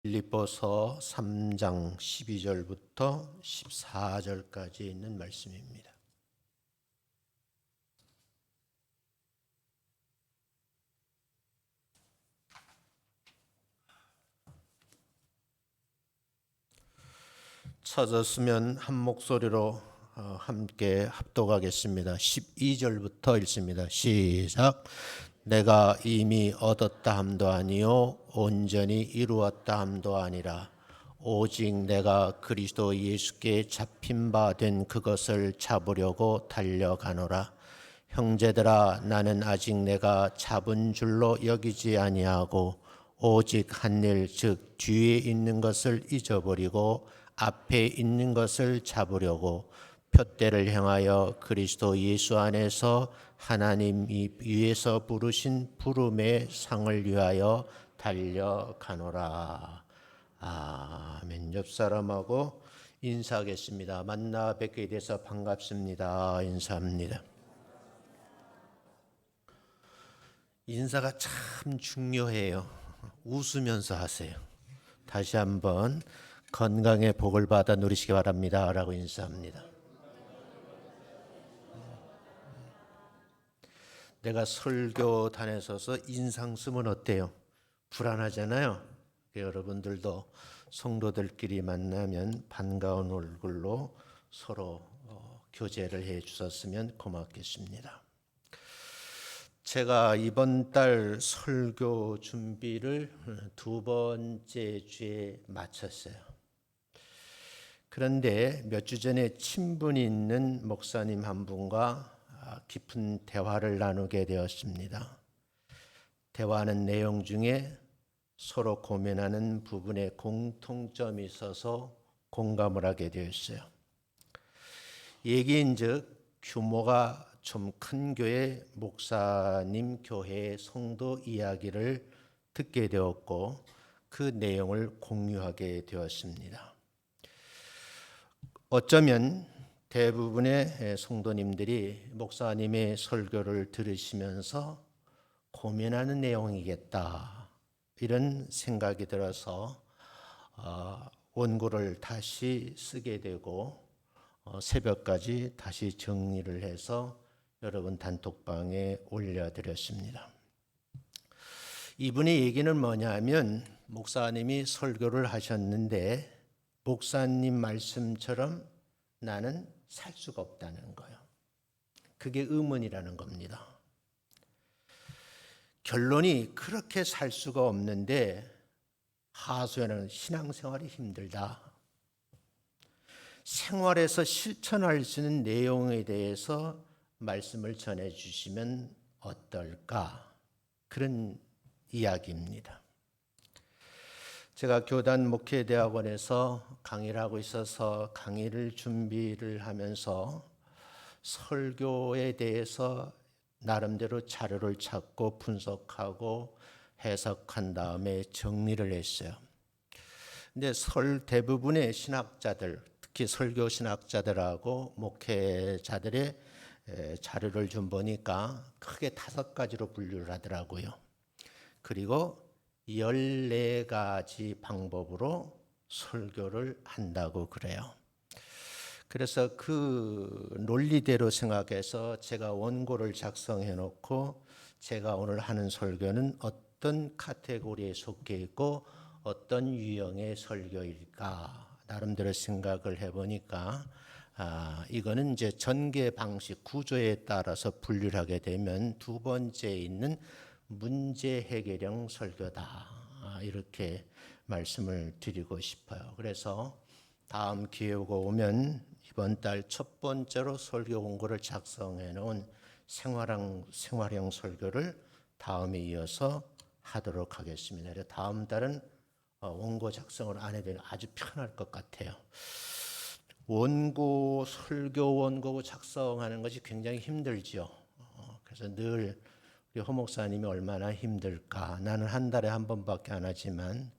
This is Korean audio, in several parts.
빌립보서 3장 12절부터 14절까지 있는 말씀입니다. 찾았으면 한 목소리로 함께 합독하겠습니다. 12절부터 읽습니다. 시작. 내가 이미 얻었다 함도 아니요 온전히 이루었다 함도 아니라 오직 내가 그리스도 예수께 잡힌 바 된 그것을 잡으려고 달려가노라. 형제들아, 나는 아직 내가 잡은 줄로 여기지 아니하고 오직 한 일, 즉 뒤에 있는 것을 잊어버리고 앞에 있는 것을 잡으려고 표대를 향하여 그리스도 예수 안에서 하나님이 위에서 부르신 부름의 상을 위하여 달려가노라. 아멘. 옆 사람하고 인사하겠습니다. 만나 뵙게 돼서 반갑습니다. 인사합니다. 인사가 참 중요해요. 웃으면서 하세요. 다시 한번 건강의 복을 받아 누리시기 바랍니다. 라고 인사합니다. 내가 설교 다녀서서 인상 쓰면 어때요? 불안하잖아요. 여러분들도 성도들끼리 만나면 반가운 얼굴로 서로 교제를 해 주셨으면 고맙겠습니다. 제가 이번 달 설교 준비를 두 번째 주에 마쳤어요. 그런데 몇 주 전에 친분이 있는 목사님 한 분과 깊은 대화를 나누게 되었습니다. 대화하는 내용 중에 서로 고민하는 부분에 공통점이 있어서 공감을 하게 되었어요. 얘기인즉 규모가 좀 큰 교회 목사님 교회의 성도 이야기를 듣게 되었고 그 내용을 공유하게 되었습니다. 어쩌면 대부분의 성도님들이 목사님의 설교를 들으시면서 고민하는 내용이겠다 이런 생각이 들어서 원고를 다시 쓰게 되고 새벽까지 다시 정리를 해서 여러분 단톡방에 올려드렸습니다. 이분의 얘기는 뭐냐면 목사님이 설교를 하셨는데 목사님 말씀처럼 나는 살 수가 없다는 거예요. 그게 의문이라는 겁니다. 결론이 그렇게 살 수가 없는데 하소연은 신앙생활이 힘들다. 생활에서 실천할 수 있는 내용에 대해서 말씀을 전해 주시면 어떨까? 그런 이야기입니다. 제가 교단 목회대학원에서 강의를 하고 있어서 강의를 준비를 하면서 설교에 대해서 나름대로 자료를 찾고 분석하고 해석한 다음에 정리를 했어요. 근데 대부분의 신학자들, 특히 설교 신학자들하고 목회자들의 자료를 좀 보니까 크게 5가지로 분류를 하더라고요. 그리고 14가지 방법으로 설교를 한다고 그래요. 그래서 그 논리대로 생각해서 제가 원고를 작성해 놓고 제가 오늘 하는 설교는 어떤 카테고리에 속해 있고 어떤 유형의 설교일까 나름대로 생각을 해보니까 이거는 이제 전개 방식 구조에 따라서 분류를 하게 되면 두 번째에 있는 문제 해결형 설교다 이렇게 말씀을 드리고 싶어요. 그래서 다음 기회가 오면 이번 달 첫 번째로 설교 원고를 작성해 놓은 생활형 설교를 다음에 이어서 하도록 하겠습니다. 다음 달은 원고 작성을 안 해도 아주 편할 것 같아요. 설교 원고 작성하는 것이 굉장히 힘들죠. 그래서 늘 우리 허 목사님이 얼마나 힘들까. 나는 한 달에 한 번밖에 안 하지만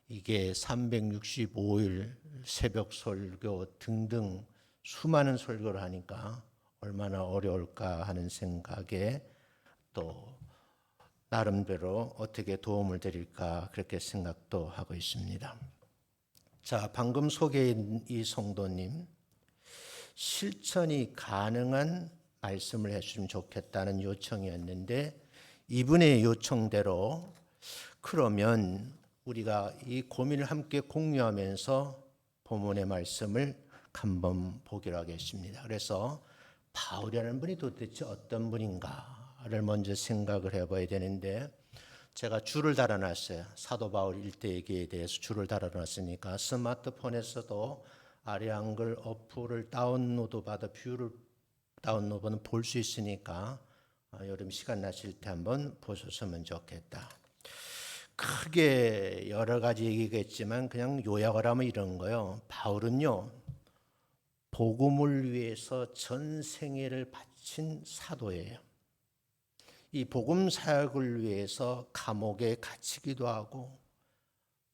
이게 365일 새벽 설교 등등 수많은 설교를 하니까 얼마나 어려울까 하는 생각에 또 나름대로 어떻게 도움을 드릴까 그렇게 생각도 하고 있습니다. 자, 방금 소개한 이 성도님, 실천이 가능한 말씀을 해주시면 좋겠다는 요청이었는데, 이분의 요청대로 그러면 우리가 이 고민을 함께 공유하면서 본문의 말씀을 한번 보기로 하겠습니다. 그래서 바울이라는 분이 도대체 어떤 분인가를 먼저 생각을 해봐야 되는데, 제가 줄을 달아놨어요. 사도 바울 일대기에 대해서 줄을 달아놨으니까 스마트폰에서도 아래 한글 어플을 다운로드 받아 뷰를 다운로드는 볼 수 있으니까 여름 시간 나실 때 한번 보셨으면 좋겠다. 크게 여러 가지 얘기겠지만 그냥 요약을 하면 이런 거요. 바울은요, 복음을 위해서 전 생애를 바친 사도예요. 이 복음 사역을 위해서 감옥에 갇히기도 하고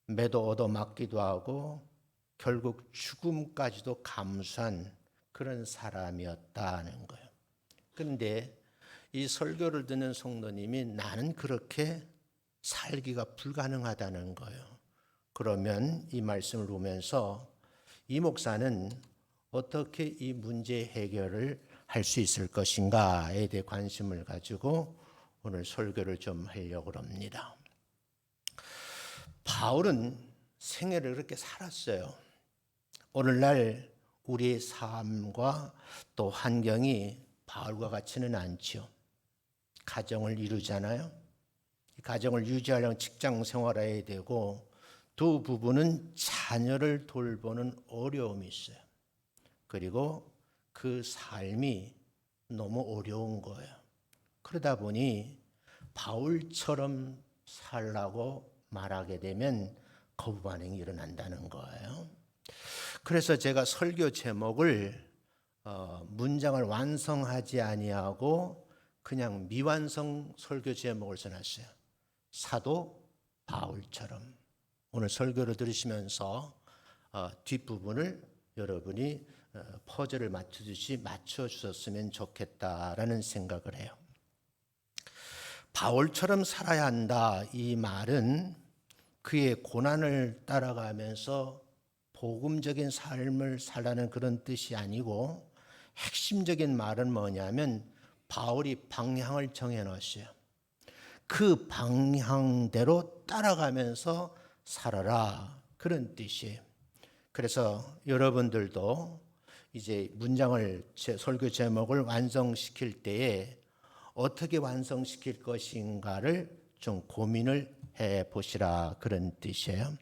매도 얻어맞기도 하고 결국 죽음까지도 감수한 그런 사람이었다는 거예요. 그런데 이 설교를 듣는 성도님이 나는 그렇게 살기가 불가능하다는 거예요. 그러면 이 말씀을 보면서 이 목사는 어떻게 이 문제 해결을 할 수 있을 것인가에 대해 관심을 가지고 오늘 설교를 좀 하려고 합니다. 바울은 생애를 그렇게 살았어요. 오늘날 우리의 삶과 또 환경이 바울과 같지는 않죠. 가정을 이루잖아요. 가정을 유지하려면 직장 생활해야 되고 두 부부는 자녀를 돌보는 어려움이 있어요. 그리고 그 삶이 너무 어려운 거예요. 그러다 보니 바울처럼 살라고 말하게 되면 거부 반응이 일어난다는 거예요. 그래서 제가 설교 제목을 문장을 완성하지 아니하고 그냥 미완성 설교 제목을 써놨어요. 사도 바울처럼. 오늘 설교를 들으시면서 뒷부분을 여러분이 퍼즐을 맞추듯이 맞춰주셨으면 좋겠다라는 생각을 해요. 바울처럼 살아야 한다, 이 말은 그의 고난을 따라가면서 복음적인 삶을 살라는 그런 뜻이 아니고, 핵심적인 말은 뭐냐면 바울이 방향을 정해놨어요. 그 방향대로 따라가면서 살아라, 그런 뜻이에요. 그래서 여러분들도 이제 문장을 설교 제목을 완성시킬 때에 어떻게 완성시킬 것인가를 좀 고민을 해보시라, 그런 뜻이에요.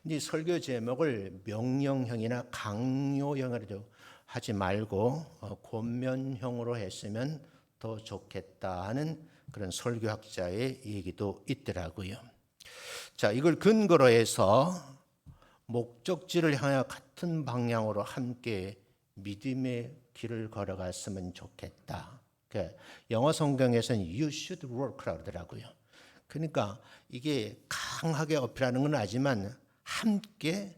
이 설교 제목을 명령형이나 강요형으로 하지 말고 권면형으로 했으면 더 좋겠다 하는 그런 설교학자의 얘기도 있더라고요. 자, 이걸 근거로 해서 목적지를 향해 같은 방향으로 함께 믿음의 길을 걸어갔으면 좋겠다. 영어 성경에서는 you should work라고 하더라고요. 그러니까 이게 강하게 어필하는 건 아니지만 함께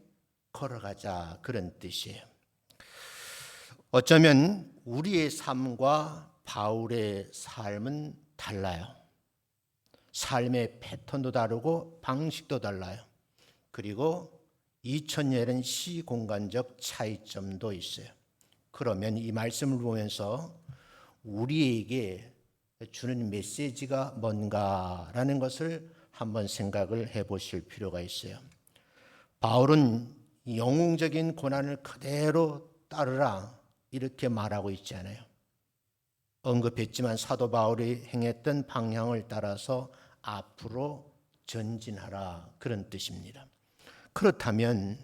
걸어가자, 그런 뜻이에요. 어쩌면 우리의 삶과 바울의 삶은 달라요. 삶의 패턴도 다르고 방식도 달라요. 그리고 2000년은 시공간적 차이점도 있어요. 그러면 이 말씀을 보면서 우리에게 주는 메시지가 뭔가라는 것을 한번 생각을 해보실 필요가 있어요. 바울은 영웅적인 고난을 그대로 따르라, 이렇게 말하고 있지 않아요. 언급했지만 사도 바울이 행했던 방향을 따라서 앞으로 전진하라, 그런 뜻입니다. 그렇다면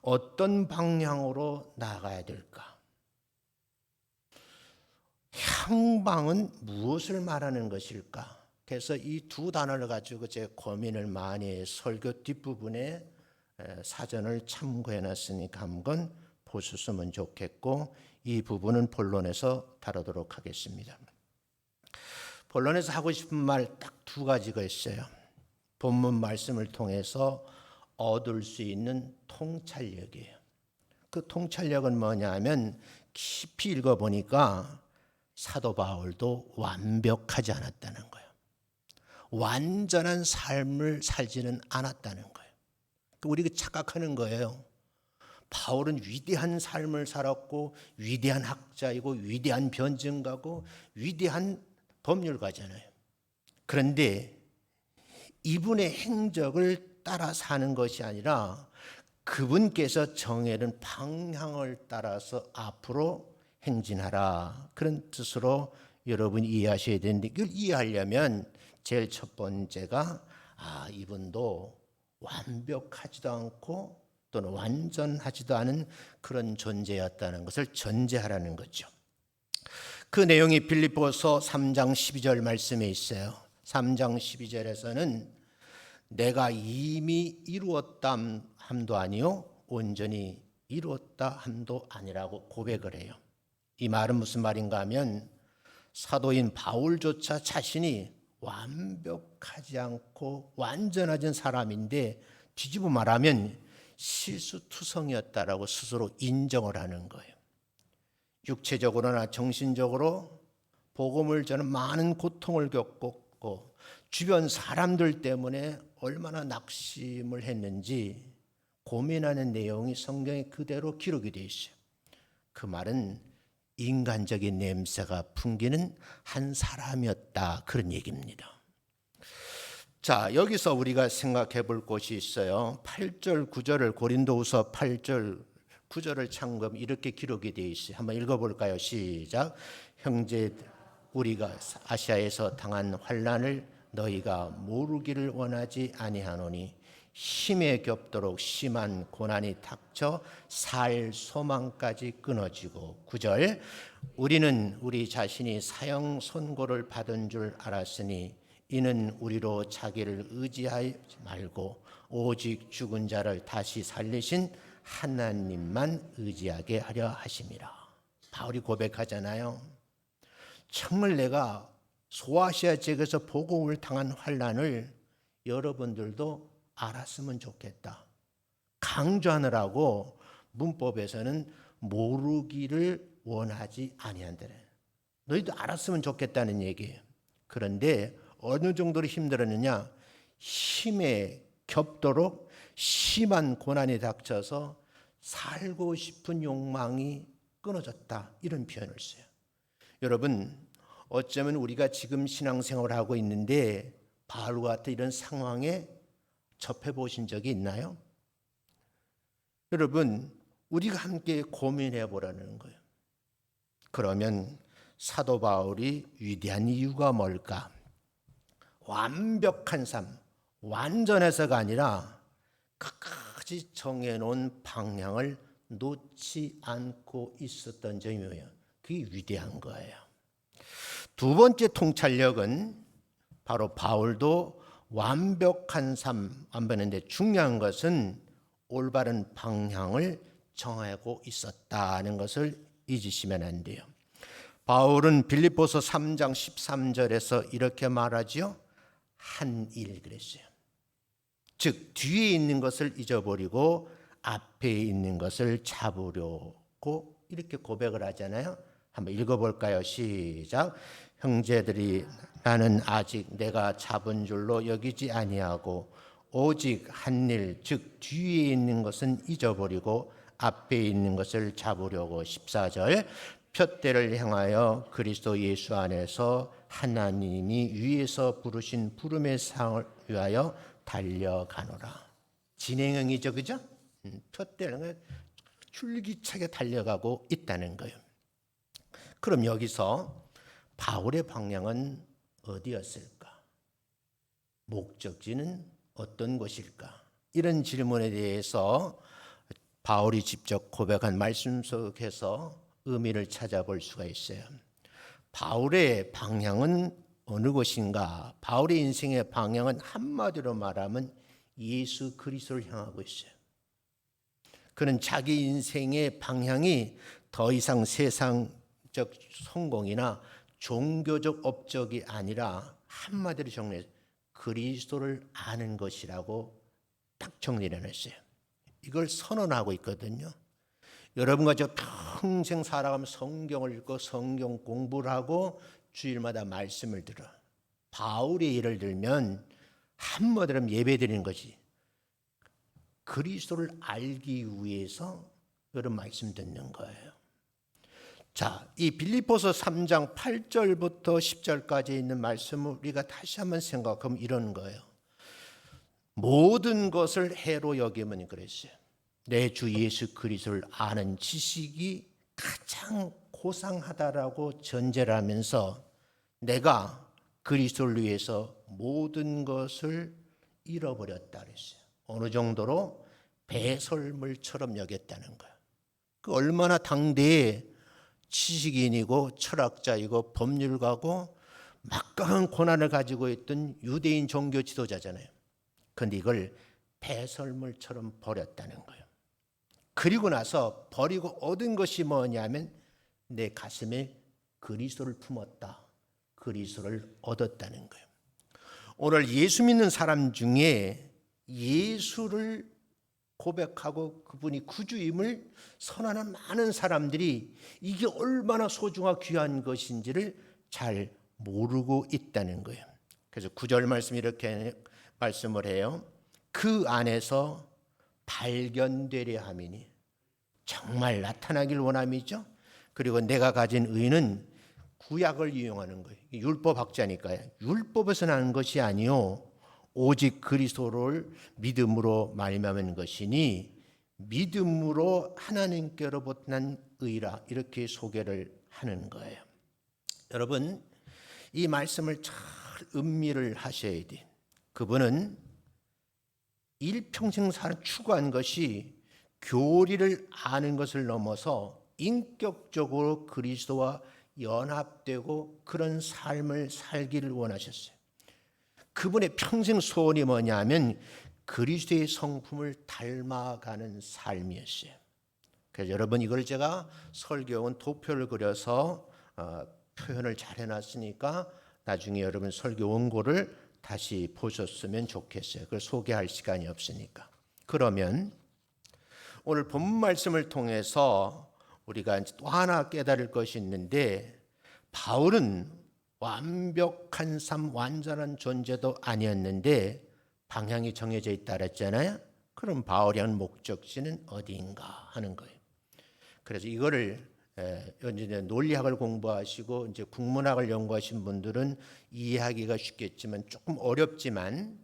어떤 방향으로 나아가야 될까? 향방은 무엇을 말하는 것일까? 그래서 이 두 단어를 가지고 제가 고민을 많이 해요. 설교 뒷부분에 사전을 참고해 놨으니까 한번 보셨으면 좋겠고, 이 부분은 본론에서 다루도록 하겠습니다. 본론에서 하고 싶은 말 딱 두 가지가 있어요. 본문 말씀을 통해서 얻을 수 있는 통찰력이에요. 그 통찰력은 뭐냐 하면 깊이 읽어보니까 사도 바울도 완벽하지 않았다는 거예요. 완전한 삶을 살지는 않았다는 거예요. 우리가 착각하는 거예요. 바울은 위대한 삶을 살았고 위대한 학자이고 위대한 변증가고 위대한 법률가잖아요. 그런데 이분의 행적을 따라 사는 것이 아니라 그분께서 정해놓은 방향을 따라서 앞으로 행진하라, 그런 뜻으로 여러분이 이해하셔야 되는데, 이걸 이해하려면 제일 첫 번째가 이분도 완벽하지도 않고 또는 완전하지도 않은 그런 존재였다는 것을 전제하라는 거죠. 그 내용이 빌립보서 3장 12절 말씀에 있어요. 3장 12절에서는 내가 이미 이루었다 함도 아니요 온전히 이루었다 함도 아니라고 고백을 해요. 이 말은 무슨 말인가 하면 사도인 바울조차 자신이 완벽하지 않고 완전하진 사람인데 뒤집어 말하면 실수투성이었다라고 스스로 인정을 하는 거예요. 육체적으로나 정신적으로 복음을 전한 많은 고통을 겪었고 주변 사람들 때문에 얼마나 낙심을 했는지 고민하는 내용이 성경에 그대로 기록이 되어 있어요. 그 말은 인간적인 냄새가 풍기는 한 사람이었다, 그런 얘기입니다. 자, 여기서 우리가 생각해 볼 것이 있어요. 8절 9절을 고린도후서 8절 9절을 참고하면 이렇게 기록이 되어 있어요. 한번 읽어볼까요? 시작. 형제, 우리가 아시아에서 당한 환난을 너희가 모르기를 원하지 아니하노니 힘에 겹도록 심한 고난이 닥쳐 살 소망까지 끊어지고. 9절. 우리는 우리 자신이 사형 선고를 받은 줄 알았으니 이는 우리로 자기를 의지하지 말고 오직 죽은 자를 다시 살리신 하나님만 의지하게 하려 하심이라. 바울이 고백하잖아요. 정말 내가 소아시아 지역에서 복음을 당한 환난을 여러분들도 알았으면 좋겠다. 강조하느라고 문법에서는 모르기를 원하지 아니한다래. 너희도 알았으면 좋겠다는 얘기예요. 그런데 어느 정도로 힘들었느냐? 힘에 겹도록 심한 고난이 닥쳐서 살고 싶은 욕망이 끊어졌다, 이런 표현을 써요. 여러분, 어쩌면 우리가 지금 신앙생활을 하고 있는데 바울과 같은 이런 상황에 접해 보신 적이 있나요? 여러분, 우리가 함께 고민해 보라는 거예요. 그러면 사도 바울이 위대한 이유가 뭘까? 완벽한 삶, 완전해서가 아니라 끝까지 정해놓은 방향을 놓지 않고 있었던 점이 뭐예요? 그게 위대한 거예요. 두 번째 통찰력은 바로 바울도 완벽한 삶 안 보는데 중요한 것은 올바른 방향을 정하고 있었다는 것을 잊으시면 안 돼요. 바울은 빌립보서 3장 13절에서 이렇게 말하지요. 한 일 그랬어요. 즉 뒤에 있는 것을 잊어버리고 앞에 있는 것을 잡으려고 이렇게 고백을 하잖아요. 한번 읽어볼까요? 시작. 형제들이 나는 아직 내가 잡은 줄로 여기지 아니하고 오직 한 일, 즉 뒤에 있는 것은 잊어버리고 앞에 있는 것을 잡으려고. 14절. 푯대를 향하여 그리스도 예수 안에서 하나님이 위에서 부르신 부름의 상을 위하여 달려가노라. 진행형이죠, 그죠? 푯대를 줄기차게 달려가고 있다는 거예요. 그럼 여기서 바울의 방향은 어디였을까? 목적지는 어떤 곳일까? 이런 질문에 대해서 바울이 직접 고백한 말씀 속에서 의미를 찾아볼 수가 있어요. 바울의 방향은 어느 곳인가? 바울의 인생의 방향은 한마디로 말하면 예수 그리스도를 향하고 있어요. 그는 자기 인생의 방향이 더 이상 세상적 성공이나 종교적 업적이 아니라 한마디로 정리해서 그리스도를 아는 것이라고 딱 정리를 했어요. 이걸 선언하고 있거든요. 여러분과 저 평생 살아가면 성경을 읽고 성경 공부를 하고 주일마다 말씀을 들어. 바울의 예를 들면 한마디로 예배드리는 거지. 그리스도를 알기 위해서 이런 말씀 듣는 거예요. 자, 이 빌립보서 3장 8절부터 10절까지 있는 말씀을 우리가 다시 한번 생각하면 이런 거예요. 모든 것을 해로 여기면 그랬어요. 내 주 예수 그리스도를 아는 지식이 가장 고상하다라고 전제를 하면서 내가 그리스도를 위해서 모든 것을 잃어버렸다 그랬어요. 어느 정도로 배설물처럼 여겼다는 거예요. 그 얼마나 당대의 지식인이고 철학자이고 법률가고 막강한 고난을 가지고 있던 유대인 종교 지도자잖아요. 그런데 이걸 배설물처럼 버렸다는 거예요. 그리고 나서 버리고 얻은 것이 뭐냐면 내 가슴에 그리스도를 품었다. 그리스도를 얻었다는 거예요. 오늘 예수 믿는 사람 중에 예수를 고백하고 그분이 구주임을 선언하는 많은 사람들이 이게 얼마나 소중하고 귀한 것인지를 잘 모르고 있다는 거예요. 그래서 9절 말씀 이렇게 말씀을 해요. 그 안에서 발견되려 함이니, 정말 나타나길 원함이죠. 그리고 내가 가진 의는 구약을 이용하는 거예요. 율법학자니까요. 율법에서 나는 것이 아니요 오직 그리스도를 믿음으로 말미암은 것이니 믿음으로 하나님께로부터 난 의라, 이렇게 소개를 하는 거예요. 여러분, 이 말씀을 잘 음미를 하셔야 돼요. 그분은 일평생 추구한 것이 교리를 아는 것을 넘어서 인격적으로 그리스도와 연합되고 그런 삶을 살기를 원하셨어요. 그분의 평생 소원이 뭐냐면 그리스도의 성품을 닮아가는 삶이었어요. 그래서 여러분, 이걸 제가 설교원 도표를 그려서 표현을 잘 해놨으니까 나중에 여러분 설교 원고를 다시 보셨으면 좋겠어요. 그걸 소개할 시간이 없으니까. 그러면 오늘 본문 말씀을 통해서 우리가 또 하나 깨달을 것이 있는데, 바울은 완벽한 삶, 완전한 존재도 아니었는데 방향이 정해져 있다 그랬잖아요. 그럼 바울이 한 목적지는 어디인가 하는 거예요. 그래서 이거를 이제 논리학을 공부하시고 이제 국문학을 연구하신 분들은 이해하기가 쉽겠지만 조금 어렵지만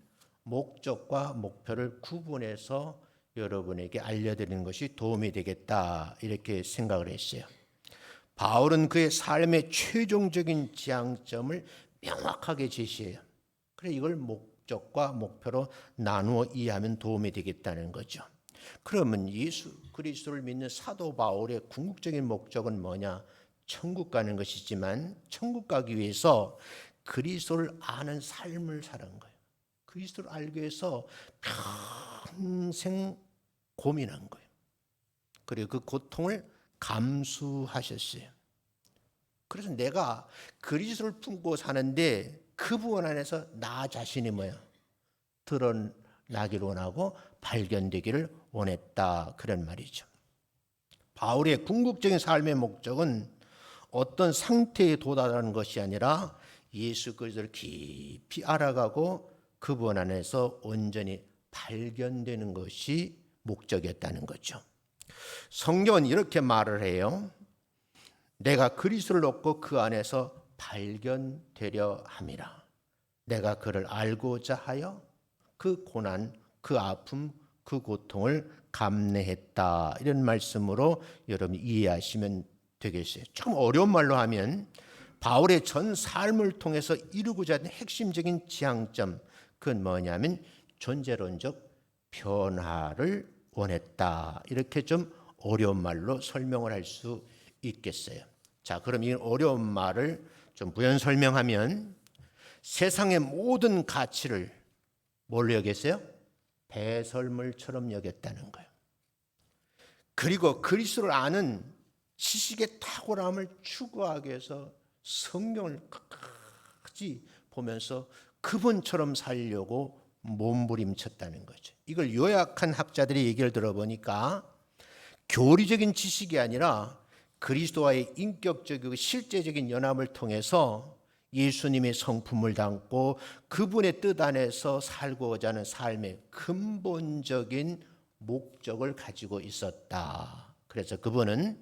목적과 목표를 구분해서 여러분에게 알려드리는 것이 도움이 되겠다, 이렇게 생각을 했어요. 바울은 그의 삶의 최종적인 지향점을 명확하게 제시해요. 그래, 이걸 목적과 목표로 나누어 이해하면 도움이 되겠다는 거죠. 그러면 예수 그리스도를 믿는 사도 바울의 궁극적인 목적은 뭐냐? 천국 가는 것이지만 천국 가기 위해서 그리스도를 아는 삶을 사는 거예요. 그리스도를 알기 위해서 평생 고민한 거예요. 그리고 그 고통을 감수하셨어요. 그래서 내가 그리스도를 품고 사는데 그 부분 안에서 나 자신이 뭐야? 드러나기를 원하고 발견되기를 원했다, 그런 말이죠. 바울의 궁극적인 삶의 목적은 어떤 상태에 도달하는 것이 아니라 예수 그리스도를 깊이 알아가고 그분 안에서 온전히 발견되는 것이 목적이었다는 거죠. 성경은 이렇게 말을 해요. 내가 그리스도를 얻고 그 안에서 발견되려 함이라. 내가 그를 알고자 하여 그 고난, 그 아픔, 그 고통을 감내했다, 이런 말씀으로 여러분이 이해하시면 되겠어요. 조금 어려운 말로 하면 바울의 전 삶을 통해서 이루고자 하는 핵심적인 지향점, 그건 뭐냐면 존재론적 변화를 원했다, 이렇게 좀 어려운 말로 설명을 할 수 있겠어요. 자, 그럼 이 어려운 말을 좀 부연 설명하면 세상의 모든 가치를 뭘로 여겼어요? 배설물처럼 여겼다는 거예요. 그리고 그리스도를 아는 지식의 탁월함을 추구하기 위해서 성경을 끝까지 보면서 그분처럼 살려고 몸부림쳤다는 거죠. 이걸 요약한 학자들의 얘기를 들어보니까 교리적인 지식이 아니라 그리스도와의 인격적이고 실제적인 연합을 통해서 예수님의 성품을 담고 그분의 뜻 안에서 살고자 하는 삶의 근본적인 목적을 가지고 있었다. 그래서 그분은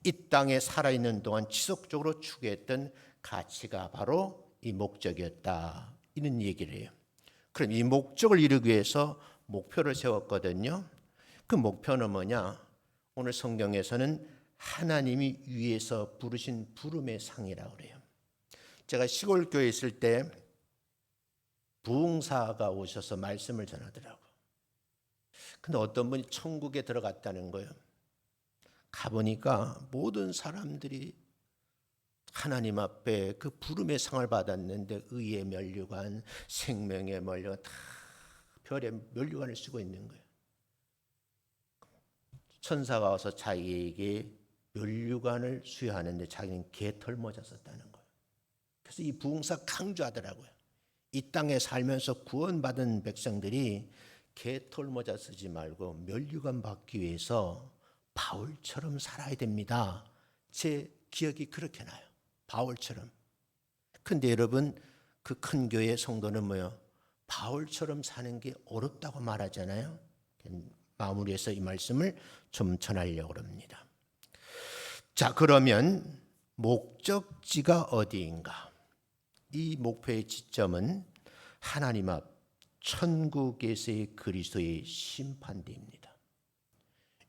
이 땅에 살아있는 동안 지속적으로 추구했던 가치가 바로 이 목적이었다. 이런 얘기를 해요. 그럼 이 목적을 이루기 위해서 목표를 세웠거든요. 그 목표는 뭐냐? 오늘 성경에서는 하나님이 위에서 부르신 부름의 상이라고 그래요. 제가 시골 교회에 있을 때 부흥사가 오셔서 말씀을 전하더라고요. 근데 어떤 분이 천국에 들어갔다는 거예요. 가보니까 모든 사람들이 하나님 앞에 그 부름의 상을 받았는데 의의 면류관, 생명의 면류관, 다 별의 면류관을 쓰고 있는 거예요. 천사가 와서 자기에게 면류관을 수여하는데 자기는 개털모자 썼다는 거예요. 그래서 이 부흥사 강조하더라고요. 이 땅에 살면서 구원받은 백성들이 개털모자 쓰지 말고 면류관 받기 위해서 바울처럼 살아야 됩니다. 제 기억이 그렇게 나요. 바울처럼. 근데 여러분, 그 큰 교회 성도는 뭐예요? 바울처럼 사는 게 어렵다고 말하잖아요. 마무리해서 이 말씀을 좀 전하려고 합니다. 자, 그러면 목적지가 어디인가? 이 목표의 지점은 하나님 앞 천국에서의 그리스도의 심판대입니다.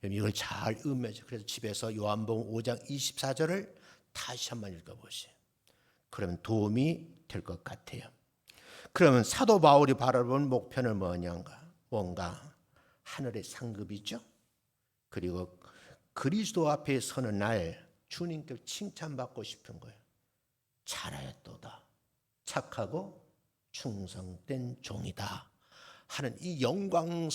이걸 잘 음해서 그래서 집에서 요한복음 5장 24절을 다시 한번 읽어보세요. 그러면 도움이 될 것 같아요. 그러면 사도 바울이 바라본 목표는 뭔가 하늘의 상급이죠. 그리고 그리스도 앞에 서는 날 주님께 칭찬받고 싶은 거예요. 잘하였도다. 착하고 충성된 종이다 하는 이 영광